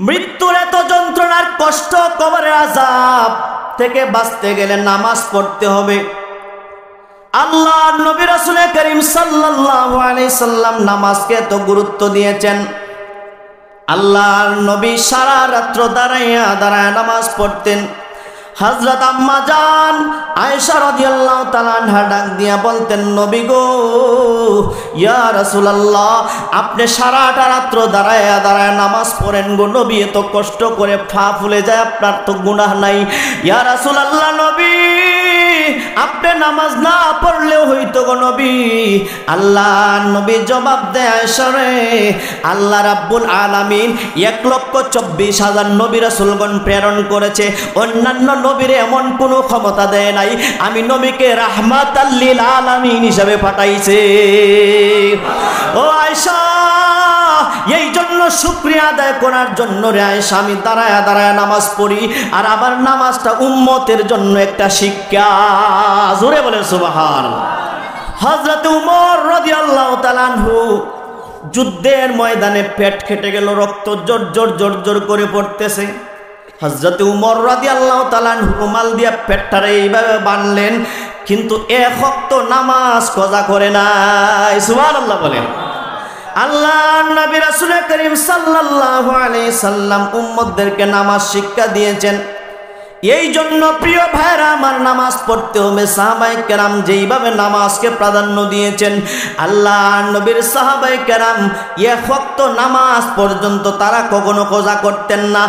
মৃত্যুর এত যন্ত্রণার কষ্ট, কবরের আযাব থেকে বাঁচতে গেলে নামাজ পড়তে হবে। আল্লাহর নবী রাসূল করিম সাল্লাল্লাহু আলাইহি সাল্লাম নামাজকে এত গুরুত্ব দিয়েছেন। আল্লাহর নবী সারা রাত্র দাঁড়াইয়া দাঁড়ায় নামাজ পড়তেন। হযরত আম্মা জান আয়েশা রাদিয়াল্লাহু তাআলা আনহা ডাক দিয়া বলতেন, নবী গো, ইয়া রাসূলুল্লাহ, আপনি সারাটা রাত্র দাঁড়ায়া দাঁড়ায় নামাজ পড়েন গো নবী, এত কষ্ট করে পা ফুলে যায়, আপনার তো গুনাহ নাই। ইয়া রাসূলুল্লাহ, নবী আপনি নামাজ না পড়লেও হইতো গো নবী। আল্লাহ নবী জবাব দেয়, আয়েশা রে, আল্লাহ রাব্বুল আলামিন 1,24,000 নবী রাসূলগণ প্রেরণ করেছে, অন্যান্য নবীরে এমন কোনো ক্ষমতা দেয় নাই। আমি নবীকে রাহমাতাল লিল আলামিন হিসাবে পাঠাইছে। ও আয়েশা, এই জন্য শুকরিয়া আদায় করার জন্য রে আয়েশা আমি দাঁড়ায় দাঁড়ায় নামাজ পড়ি, আর আবার নামাজটা উম্মতের জন্য একটা শিক্ষা। জোরে বলেন সুবহানাল্লাহ। হযরত উমর রাদিয়াল্লাহু তাআলা আনহু যুদ্ধের ময়দানে পেট কেটে গেল, রক্ত জোর জোর জোর জোর করে পড়তেছে। হযরত উমর রাদিয়াল্লাহু তাআলা আনহু রুমাল দিয়ে পেটটারে এইভাবে বাঁধলেন, কিন্তু এক ওয়াক্ত নামাজ কজা করে নাই। সুবহানাল্লাহ বলেন। আল্লাহর নবী রাসূল করিম সাল্লাল্লাহু আলাইহি সাল্লাম উম্মতদেরকে নামাজ শিক্ষা দিয়েছেন। এই জন্য প্রিয় ভাইরা আমার, নামাজ পড়তে হবে। সাহাবায়ে কেরাম যেইভাবে নামাজকে প্রাধান্য দিয়েছেন, আল্লাহর নবীর সাহাবায়ে কেরাম এক ওয়াক্ত নামাজ পর্যন্ত তারা কখনো কজা করতেন না।